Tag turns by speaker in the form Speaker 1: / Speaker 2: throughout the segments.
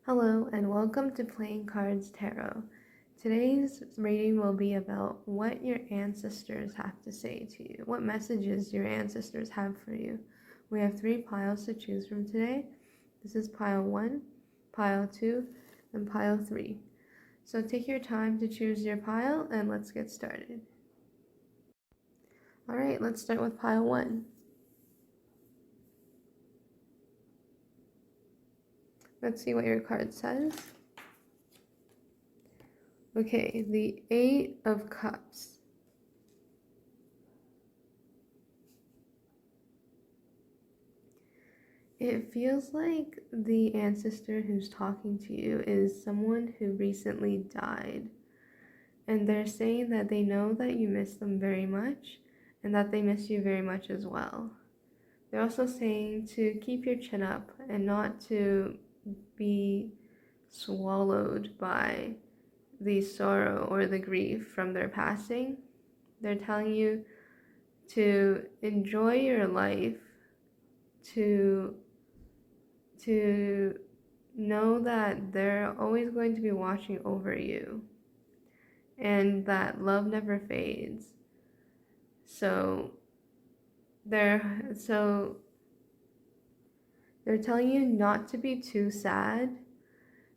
Speaker 1: Hello and welcome to Playing Cards Tarot. Today's reading will be about what your ancestors have to say to you, what messages your ancestors have for you. We have 3 piles to choose from today. This is pile 1, pile 2, and pile 3. So take your time to choose your pile and let's get started. Alright, let's start with pile 1. Let's see what your card says. Okay, the 8 of Cups. It feels like the ancestor who's talking to you is someone who recently died. And they're saying that they know that you miss them very much and that they miss you very much as well. They're also saying to keep your chin up and not to be swallowed by the sorrow or the grief from their passing. They're telling you to enjoy your life, to know that they're always going to be watching over you and that love never fades. So they're telling you not to be too sad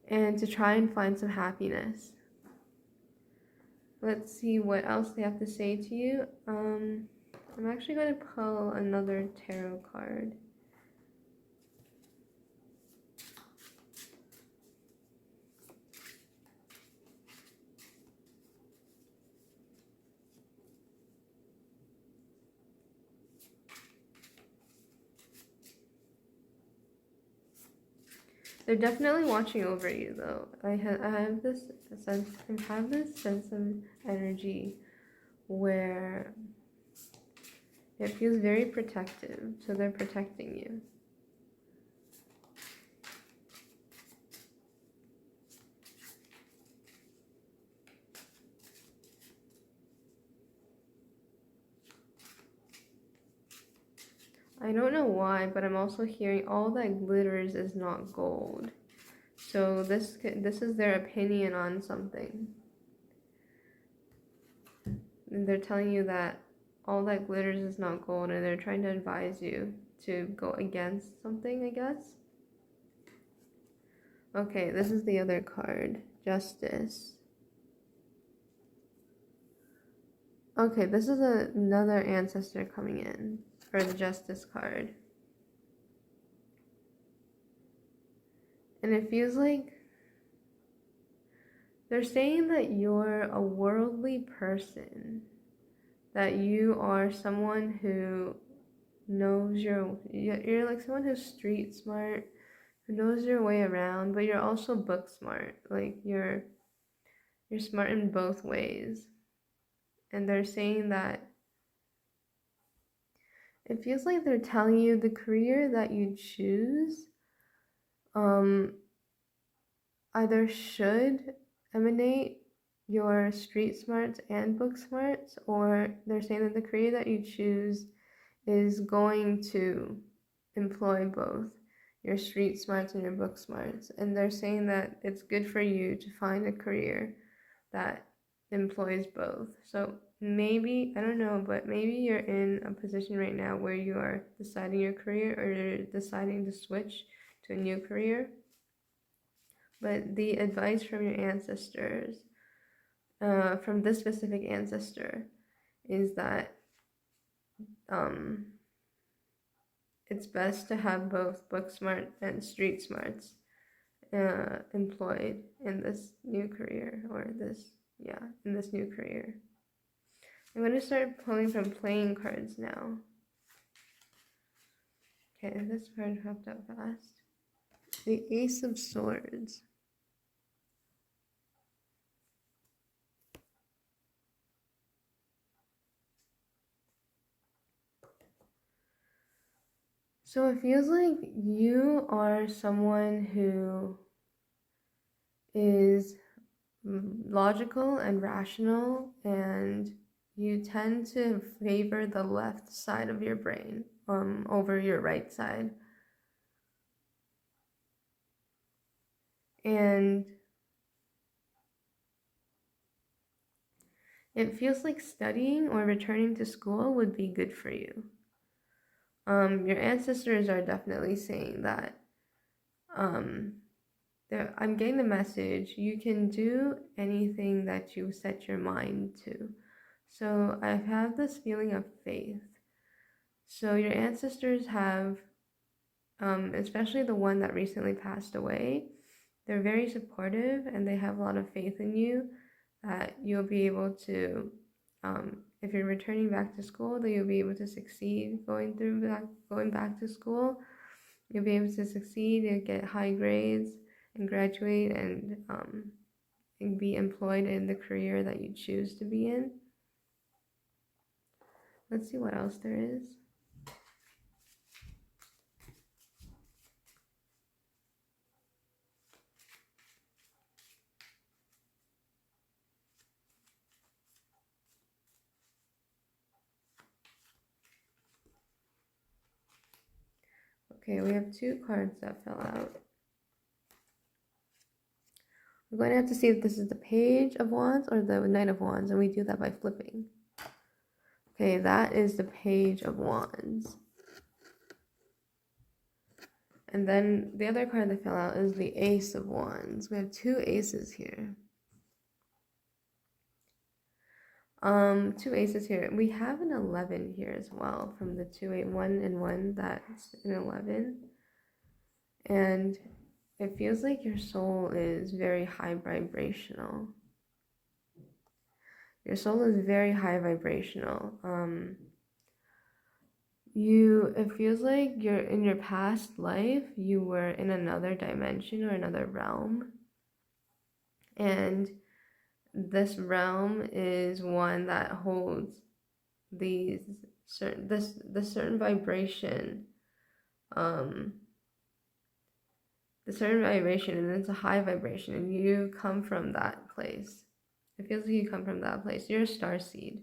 Speaker 1: and to try and find some happiness. Let's see what else they have to say to you. I'm actually going to pull another tarot card. They're definitely watching over you, though. I have this sense of energy where it feels very protective. So they're protecting you. I don't know why, but I'm also hearing all that glitters is not gold. So this is their opinion on something. And they're telling you that all that glitters is not gold, and they're trying to advise you to go against something, I guess. Okay, this is the other card, Justice. Okay, this is another ancestor coming in for the Justice card. And it feels like they're saying that you're a worldly person, that you are someone who knows you're like someone who's street smart, who knows your way around, but you're also book smart. Like you're smart in both ways. And they're saying that it feels like they're telling you the career that you choose either should emanate your street smarts and book smarts, or they're saying that the career that you choose is going to employ both your street smarts and your book smarts. And they're saying that it's good for you to find a career that employs both. So maybe, I don't know, but maybe you're in a position right now where you are deciding your career or you're deciding to switch to a new career. But the advice from your ancestors, from this specific ancestor, is that it's best to have both book smart and street smarts employed in this new career, in this new career. I'm going to start pulling from playing cards now. Okay, this card hopped out fast. The Ace of Swords. So it feels like you are someone who is logical and rational, and you tend to favor the left side of your brain over your right side. And it feels like studying or returning to school would be good for you. Your ancestors are definitely saying that. I'm getting the message. You can do anything that you set your mind to. So I have this feeling of faith. So your ancestors have, especially the one that recently passed away, they're very supportive and they have a lot of faith in you that you'll be able to, if you're returning back to school, that you'll be able to succeed going back to school. You'll be able to succeed and get high grades and graduate and be employed in the career that you choose to be in. Let's see what else there is. Okay, we have 2 cards that fell out. We're going to have to see if this is the Page of Wands or the Knight of Wands, and we do that by flipping. Okay, that is the Page of Wands. And then the other card that fell out is the Ace of Wands. We have 2 aces here. 2 aces here. We have an 11 here as well from the 2, 8, 1, and 1. That's an 11. And it feels like your soul is very high vibrational. Your soul is very high vibrational. It feels like you're in your past life, you were in another dimension or another realm. And this realm is one that holds this certain vibration, the certain vibration, and it's a high vibration, and you come from that place. It feels like you come from that place. You're a star seed.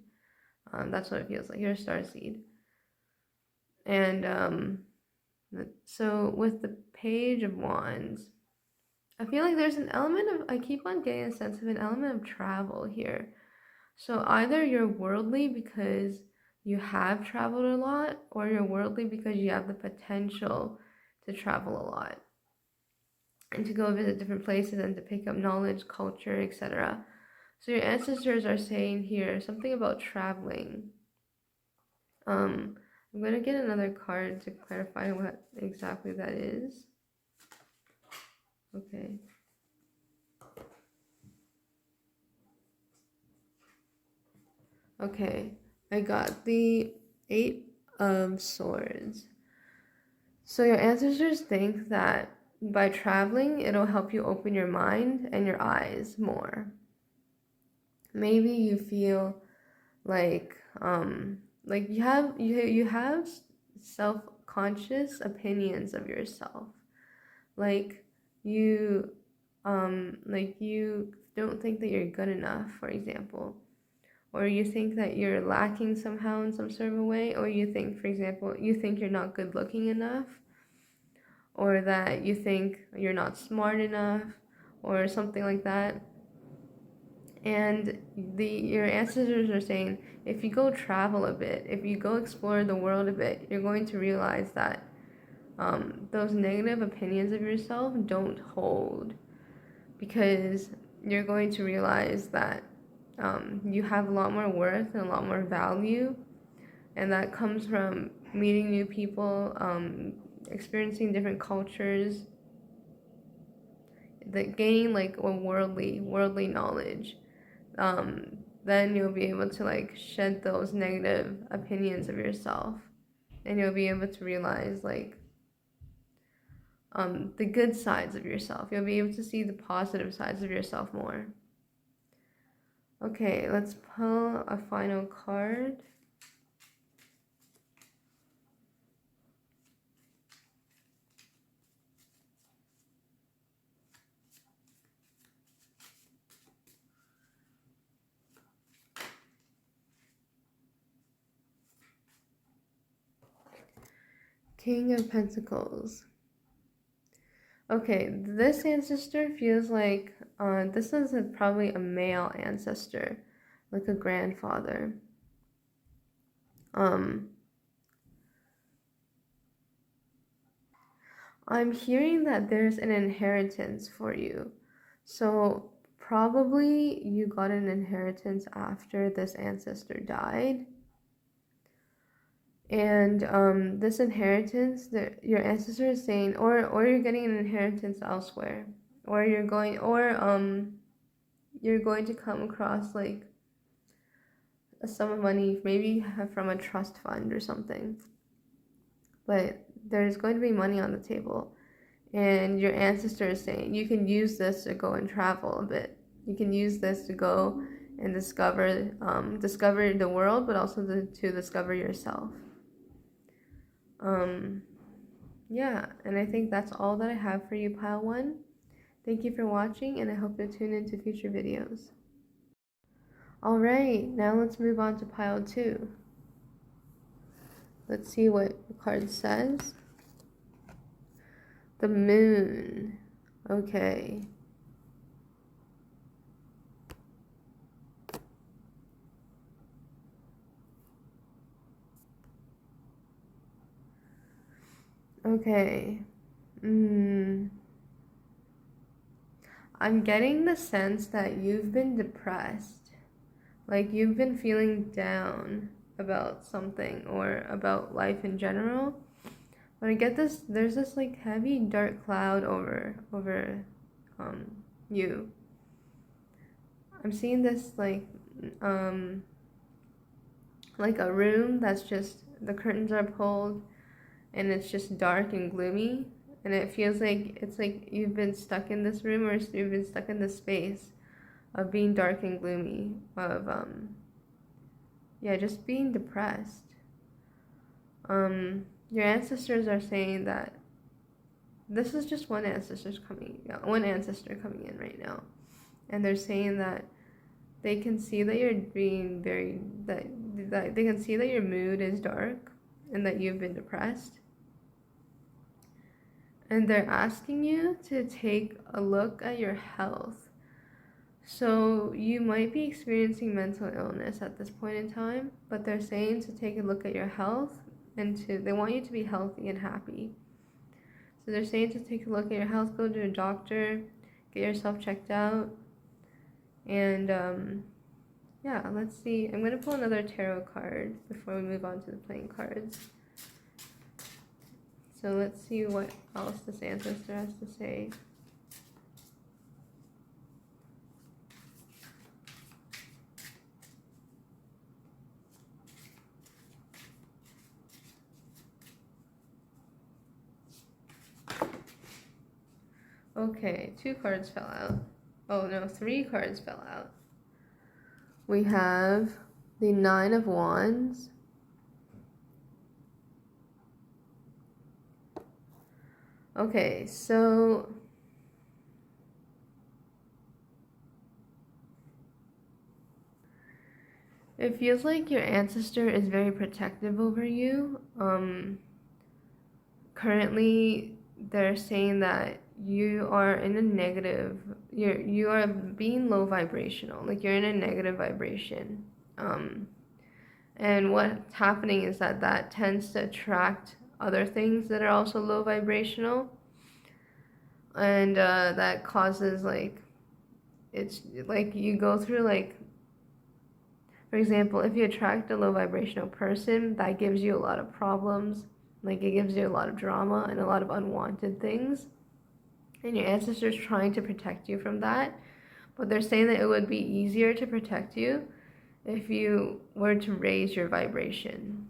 Speaker 1: That's what it feels like. You're a star seed. And so with the Page of Wands, I feel like there's an element of, I keep on getting a sense of an element of travel here. So either you're worldly because you have traveled a lot, or you're worldly because you have the potential to travel a lot and to go visit different places and to pick up knowledge, culture, etc. So your ancestors are saying here something about traveling. I'm going to get another card to clarify what exactly that is. Okay. Okay, I got the 8 of Swords. So your ancestors think that by traveling, it'll help you open your mind and your eyes more. Maybe you feel like you have self-conscious opinions of yourself. Like you don't think that you're good enough, for example. Or you think that you're lacking somehow in some sort of a way, or you think, for example, you think you're not good looking enough, or that you think you're not smart enough, or something like that. And your ancestors are saying, if you go travel a bit, if you go explore the world a bit, you're going to realize that those negative opinions of yourself don't hold, because you're going to realize that you have a lot more worth and a lot more value, and that comes from meeting new people, experiencing different cultures, gaining like a worldly knowledge. Then you'll be able to like shed those negative opinions of yourself, and you'll be able to realize like the good sides of yourself. You'll be able to see the positive sides of yourself more. Okay, let's pull a final card. King of Pentacles. Okay, this ancestor feels like this is probably a male ancestor, like a grandfather. I'm hearing that there's an inheritance for you. So probably you got an inheritance after this ancestor died. And this inheritance that your ancestor is saying, or you're getting an inheritance elsewhere, or you're going to come across like a sum of money, maybe from a trust fund or something. But there's going to be money on the table, and your ancestor is saying you can use this to go and travel a bit. You can use this to go and discover the world, but also to discover yourself. Yeah, and I think that's all that I have for you, Pile 1. Thank you for watching, and I hope you'll tune into future videos. Alright, now let's move on to Pile 2. Let's see what the card says. The Moon. Okay. Okay. I'm getting the sense that you've been depressed. Like you've been feeling down about something or about life in general. But I get this, there's this like heavy dark cloud over you. I'm seeing this like a room that's just, the curtains are pulled and it's just dark and gloomy, and it feels like it's like you've been stuck in this room, or you've been stuck in this space of being dark and gloomy, of just being depressed. Your ancestors are saying that this is just one ancestor coming in right now, and they're saying that they can see that you're being that they can see that your mood is dark and that you've been depressed. And they're asking you to take a look at your health. So you might be experiencing mental illness at this point in time, but they're saying to take a look at your health, and they want you to be healthy and happy. So they're saying to take a look at your health, go to a doctor, get yourself checked out, and let's see. I'm gonna pull another tarot card before we move on to the playing cards. So let's see what else this ancestor has to say. Okay, 2 cards fell out. Oh no, 3 cards fell out. We have the 9 of Wands, okay, so it feels like your ancestor is very protective over you. Currently, they're saying that you are in a negative, you are being low vibrational, like you're in a negative vibration. And what's happening is that tends to attract other things that are also low vibrational, and that causes it's like you go through for example, if you attract a low vibrational person, that gives you a lot of problems. Like it gives you a lot of drama and a lot of unwanted things. And your ancestors trying to protect you from that. But they're saying that it would be easier to protect you if you were to raise your vibration.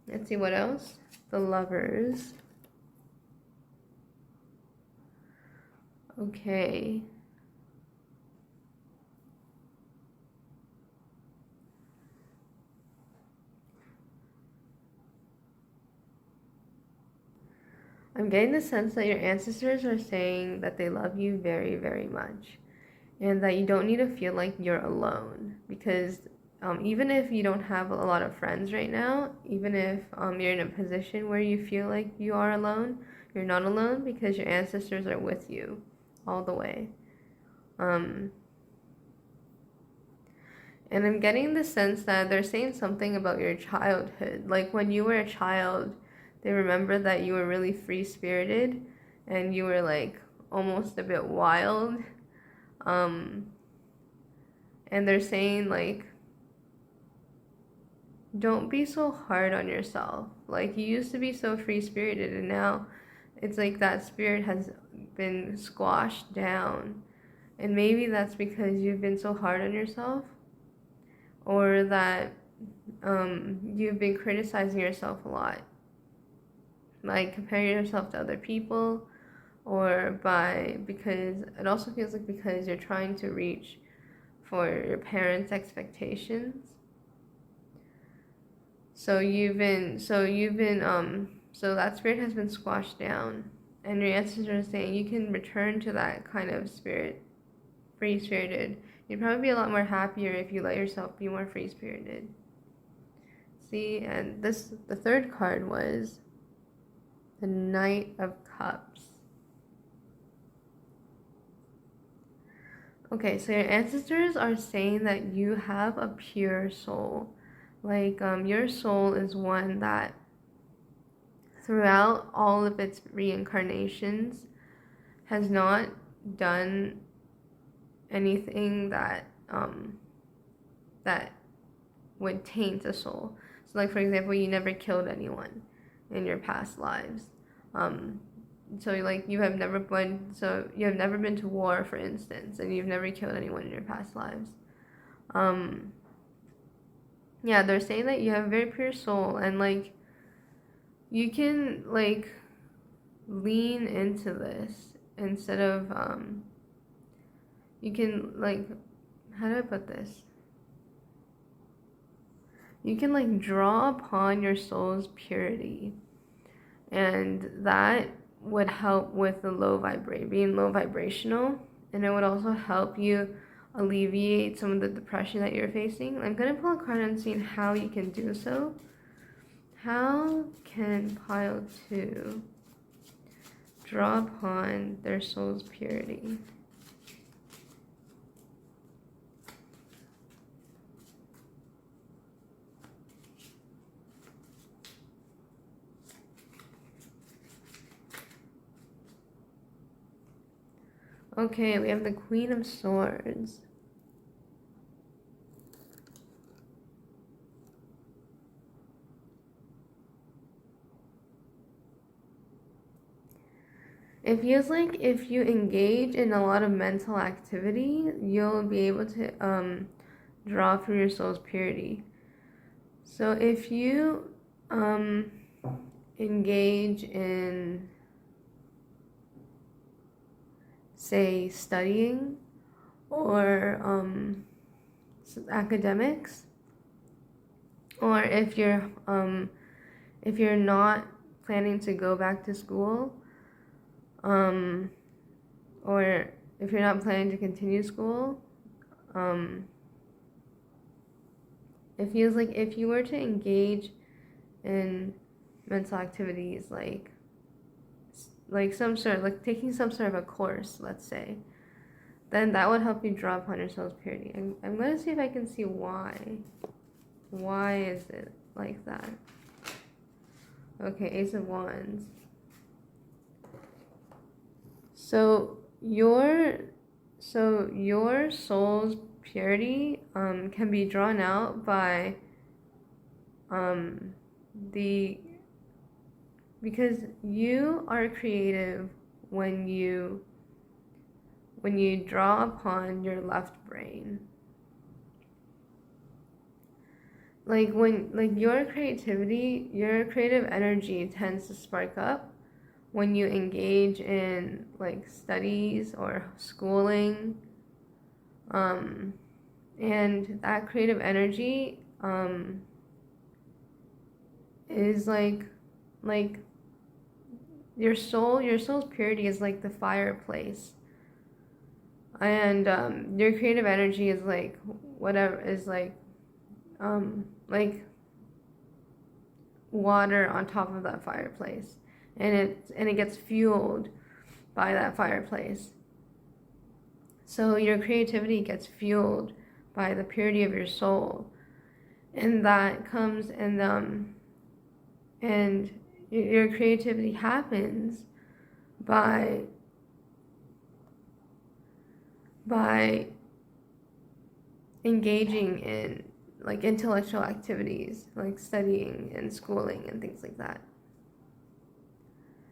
Speaker 1: Let's see what else. The Lovers. Okay. I'm getting the sense that your ancestors are saying that they love you very, very much, and that you don't need to feel like you're alone, because even if you don't have a lot of friends right now, even if you're in a position where you feel like you are alone, You're not alone because your ancestors are with you all the way. And I'm getting the sense that they're saying something about your childhood. Like when you were a child, they remember that you were really free-spirited and you were like almost a bit wild. And they're saying like, don't be so hard on yourself. Like you used to be so free-spirited and now it's like that spirit has been squashed down. And maybe that's because you've been so hard on yourself, or that you've been criticizing yourself a lot. Like comparing yourself to other people, or because it also feels like because you're trying to reach for your parents' expectations. So that spirit has been squashed down, and your ancestors are saying you can return to that kind of spirit, free-spirited. You'd probably be a lot more happier if you let yourself be more free-spirited. See, and the third card was the Knight of Cups. Okay, so your ancestors are saying that you have a pure soul. Like, your soul is one that throughout all of its reincarnations has not done anything that that would taint a soul. So like for example, you never killed anyone in your past lives. So like you have never been to war, for instance, and you've never killed anyone in your past lives. Yeah, they're saying that you have a very pure soul, and like you can like lean into this instead of you can like, how do I put this? You can like draw upon your soul's purity, and that would help with the being low vibrational, and it would also help you alleviate some of the depression that you're facing. I'm gonna pull a card and see how you can do so. How can pile 2 draw upon their soul's purity? Okay, we have the Queen of Swords. It feels like if you engage in a lot of mental activity, you'll be able to draw from your soul's purity. So if you engage in, say, studying or academics, or if you're not planning to go back to school, or if you're not planning to continue school, it feels like if you were to engage in mental activities like some sort of like taking some sort of a course, let's say, then that would help you draw upon your soul's purity. I'm going to see if I can see why. Why is it like that? Okay, Ace of Wands. So your soul's purity can be drawn out by because you are creative when you draw upon your left brain. Like your creative energy tends to spark up when you engage in like studies or schooling, and that creative energy is like your soul's purity is like the fireplace, and your creative energy is like whatever is like water on top of that fireplace. and it gets fueled by that fireplace. So your creativity gets fueled by the purity of your soul, and that comes and your creativity happens by engaging in like intellectual activities, like studying and schooling and things like that.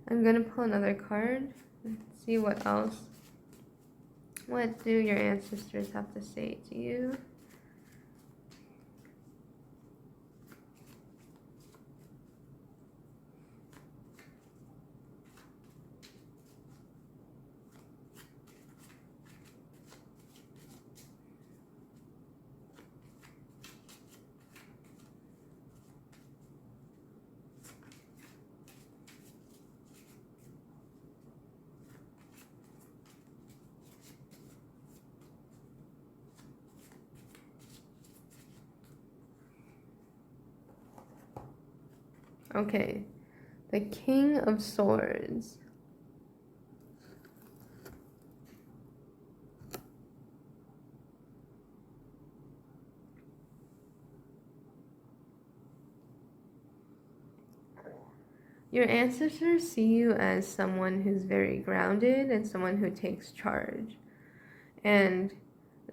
Speaker 1: I'm gonna pull another card and see what else. What do your ancestors have to say to you? Okay, the King of Swords. Your ancestors see you as someone who's very grounded and someone who takes charge. And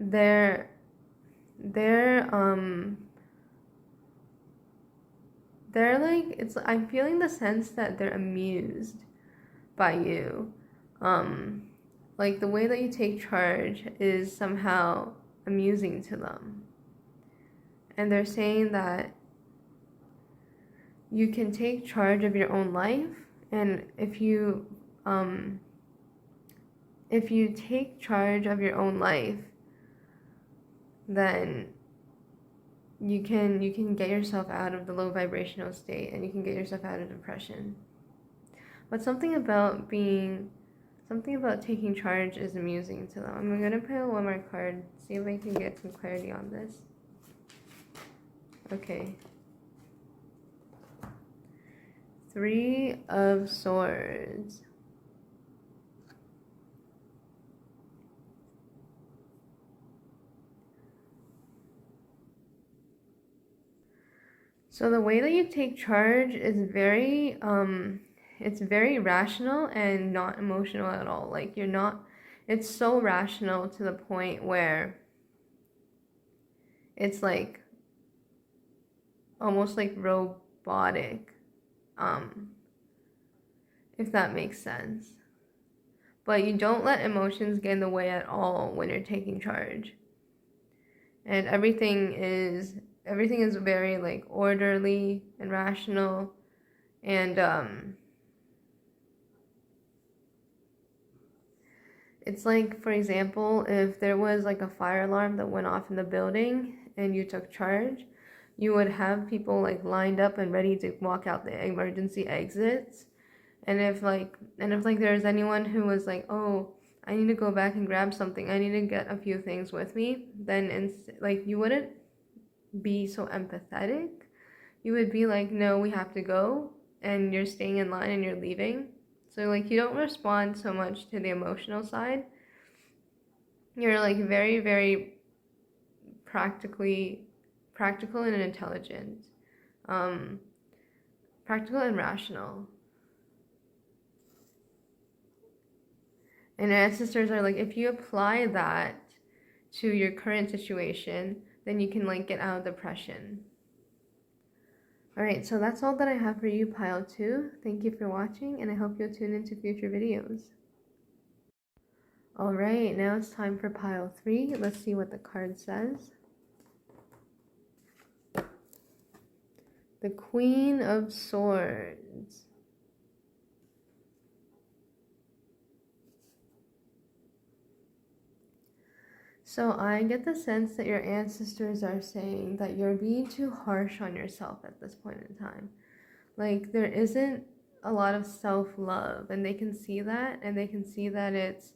Speaker 1: they're like, it's, I'm feeling the sense that they're amused by you. Like the way that you take charge is somehow amusing to them. And they're saying that you can take charge of your own life, and if you take charge of your own life, then you can get yourself out of the low vibrational state, and you can get yourself out of depression. But something about taking charge is amusing to them. I'm gonna pull one more card, see if I can get some clarity on this. Okay. 3 of Swords. So the way that you take charge is very it's very rational and not emotional at all. Like you're not, it's so rational to the point where it's like almost like robotic, if that makes sense. But you don't let emotions get in the way at all when you're taking charge. And everything is very like orderly and rational, and it's like, for example, if there was like a fire alarm that went off in the building and you took charge, you would have people like lined up and ready to walk out the emergency exits. And if there's anyone who was like, oh, I need to go back and grab something, I need to get a few things with me, then like you wouldn't be so empathetic. You would be like, no, we have to go, and you're staying in line and you're leaving. So like you don't respond so much to the emotional side. You're like very, very practical and intelligent, practical and rational. And ancestors are like, if you apply that to your current situation, then you can like get out of depression. Alright, so that's all that I have for you, Pile 2. Thank you for watching, and I hope you'll tune into future videos. Alright, now it's time for Pile 3. Let's see what the card says. The Queen of Swords. So I get the sense that your ancestors are saying that you're being too harsh on yourself at this point in time. Like there isn't a lot of self-love, and they can see that, and they can see that it's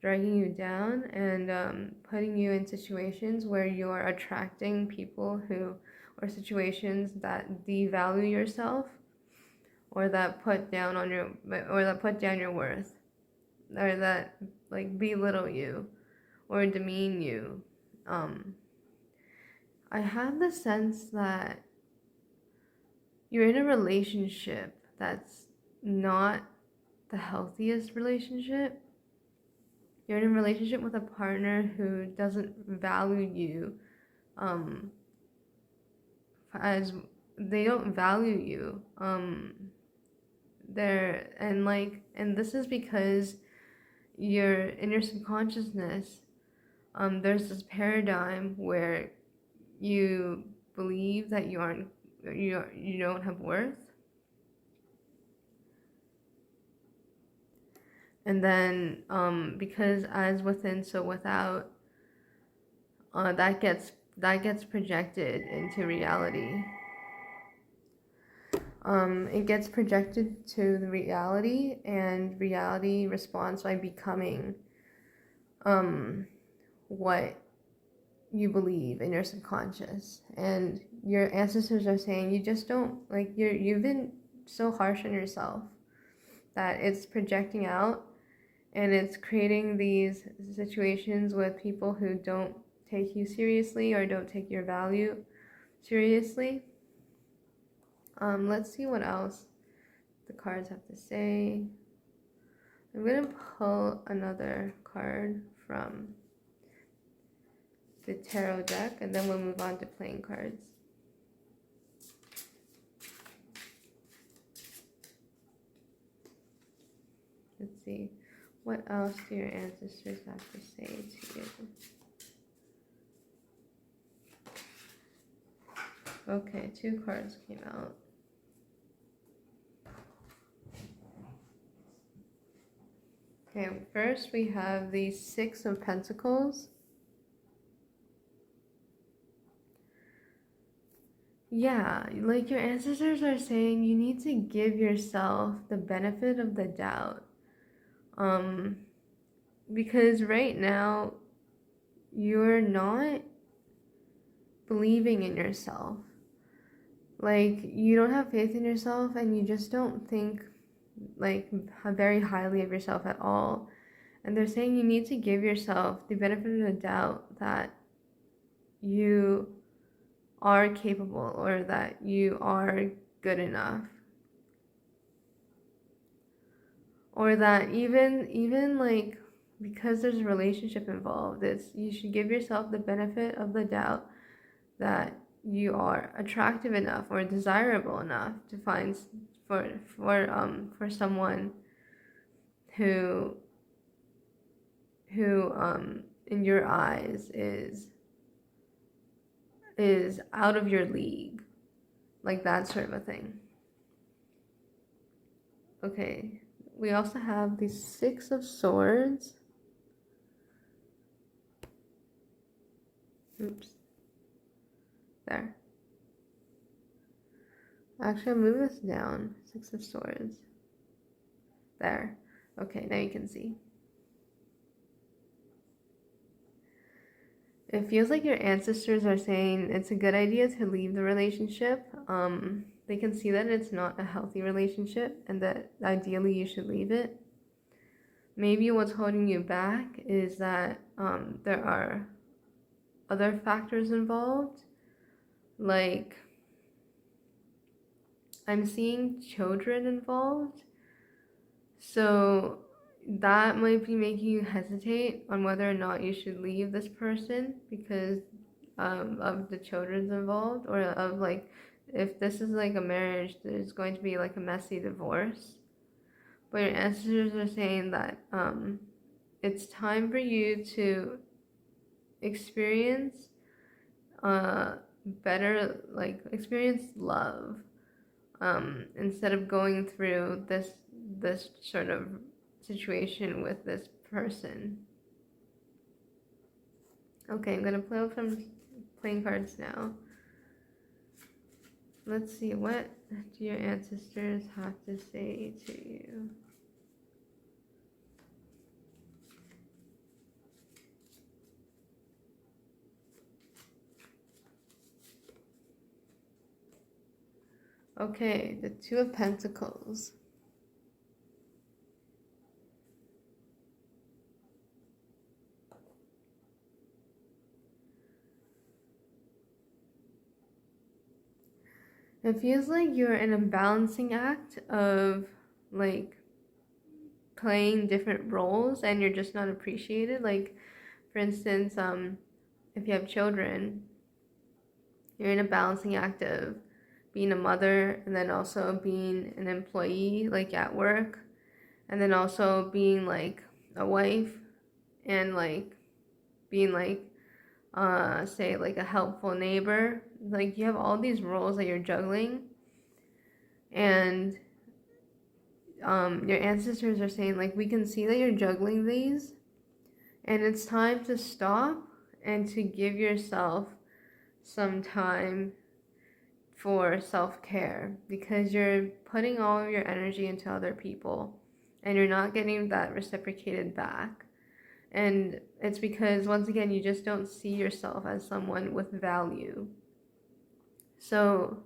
Speaker 1: dragging you down and putting you in situations where you are attracting people or situations that devalue yourself, or that put down on your, or that put down your worth, or that like belittle you or demean you. I have the sense that you're in a relationship that's not the healthiest relationship. You're in a relationship with a partner who doesn't value you, as they don't value you. And this is because you're in your subconsciousness. There's this paradigm where you believe that you don't have worth. And then, because as within, so without, that gets projected into reality. It gets projected to the reality, and reality responds by becoming what you believe in your subconscious. And your ancestors are saying you just don't, like, you've been so harsh on yourself that it's projecting out, and it's creating these situations with people who don't take you seriously or don't take your value seriously. Let's see what else the cards have to say. I'm going to pull another card from the tarot deck, and then we'll move on to playing cards. Let's see. What else do your ancestors have to say to you? Okay, 2 cards came out. Okay, first we have the 6 of Pentacles. Yeah, like your ancestors are saying you need to give yourself the benefit of the doubt. Because right now you're not believing in yourself. Like, you don't have faith in yourself, and you just don't think like very highly of yourself at all. And they're saying you need to give yourself the benefit of the doubt that you are capable, or that you are good enough, or that even like, because there's a relationship involved, you should give yourself the benefit of the doubt that you are attractive enough or desirable enough to find for someone who in your eyes is out of your league, like that sort of a thing. Okay, we also have the 6 of Swords. Oops. There. Actually, I'll move this down. 6 of Swords. There. Okay, now you can see. It feels like your ancestors are saying it's a good idea to leave the relationship. They can see that it's not a healthy relationship, and that ideally you should leave it. Maybe what's holding you back is that there are other factors involved. Like, I'm seeing children involved. So that might be making you hesitate on whether or not you should leave this person because of the children's involved, or of like, if this is like a marriage, there's going to be like a messy divorce. But your ancestors are saying that it's time for you to experience experience love, instead of going through this sort of situation with this person. Okay, I'm gonna play some playing cards now. Let's see, what do your ancestors have to say to you? Okay, the Two of Pentacles. It feels like you're in a balancing act of like playing different roles and you're just not appreciated. Like, for instance, if you have children, you're in a balancing act of being a mother and then also being an employee, like at work, and then also being like a wife and like being like say like a helpful neighbor. Like you have all these roles that you're juggling, and your ancestors are saying like we can see that you're juggling these, and it's time to stop and to give yourself some time for self-care, because you're putting all of your energy into other people and you're not getting that reciprocated back. And it's because, once again, you just don't see yourself as someone with value. So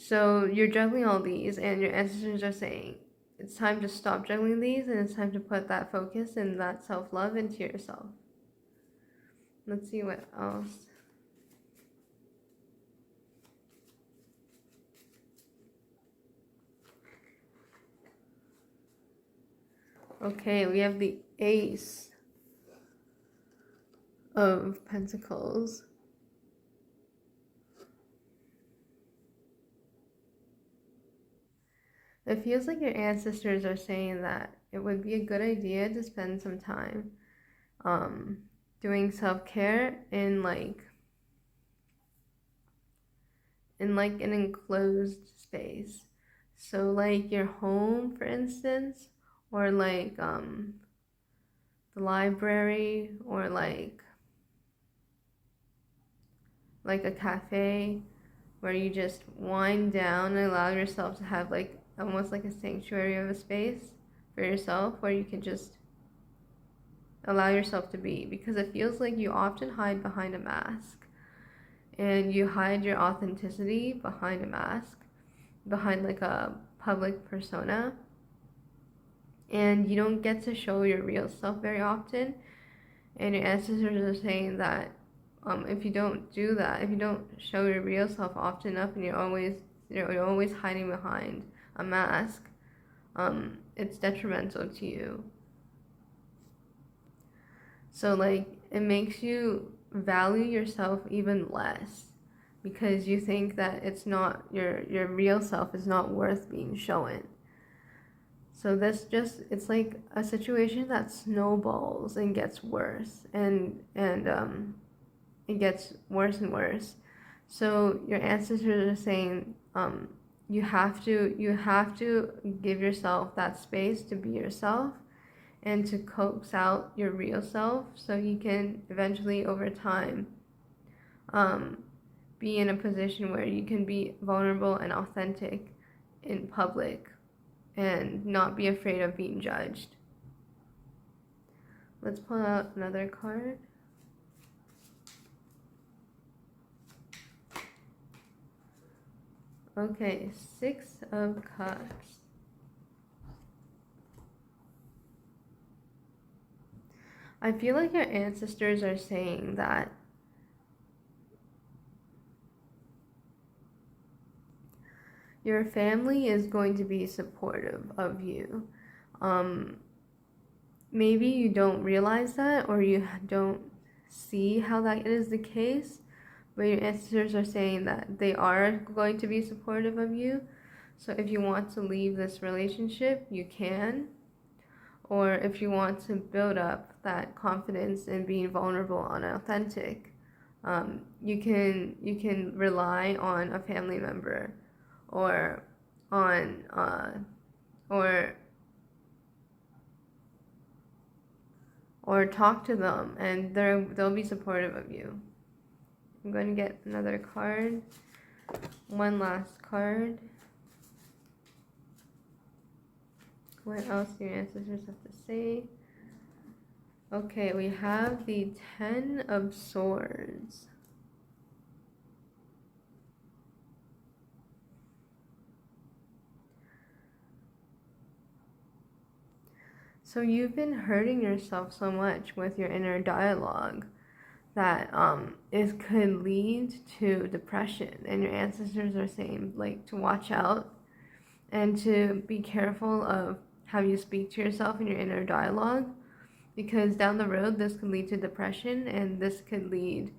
Speaker 1: you're juggling all these, and your ancestors are saying it's time to stop juggling these, and it's time to put that focus and that self-love into yourself. Let's see what else. Okay, we have the Ace of Pentacles. It feels like your ancestors are saying that it would be a good idea to spend some time doing self-care in an enclosed space. So like your home, for instance, or like the library, or like a cafe where you just wind down and allow yourself to have like almost like a sanctuary of a space for yourself where you can just allow yourself to be, because it feels like you often hide behind a mask and you hide your authenticity behind a mask, behind like a public persona, and you don't get to show your real self very often. And your ancestors are saying that if you don't do that, if you don't show your real self often enough, and you're always hiding behind a mask, it's detrimental to you. So like it makes you value yourself even less, because you think that it's not your real self is not worth being shown. So it's like a situation that snowballs and gets worse, and it gets worse and worse. So your ancestors are saying you have to give yourself that space to be yourself and to coax out your real self, so you can eventually over time be in a position where you can be vulnerable and authentic in public and not be afraid of being judged. Let's pull out another card. Okay, Six of Cups. I feel like your ancestors are saying that your family is going to be supportive of you. Maybe you don't realize that, or you don't see how that is the case, but your ancestors are saying that they are going to be supportive of you. So if you want to leave this relationship, you can. Or if you want to build up that confidence in being vulnerable and authentic, you can rely on a family member, or on or talk to them, and they'll be supportive of you. I'm going to get another card, one last card. What else do your ancestors have to say? Okay, we have the Ten of Swords. So you've been hurting yourself so much with your inner dialogue that it could lead to depression. And your ancestors are saying, like, to watch out and to be careful of how you speak to yourself in your inner dialogue, because down the road this could lead to depression, and this could lead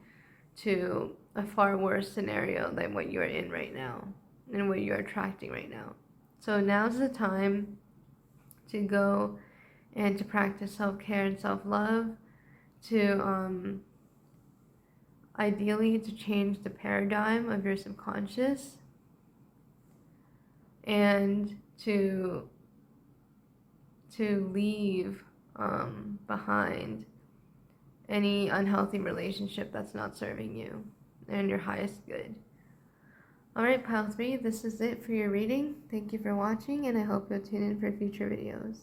Speaker 1: to a far worse scenario than what you're in right now and what you're attracting right now. So now's the time to go and to practice self-care and self-love, to ideally to change the paradigm of your subconscious, and to leave behind any unhealthy relationship that's not serving you and your highest good. Alright, Pile 3, this is it for your reading. Thank you for watching, and I hope you'll tune in for future videos.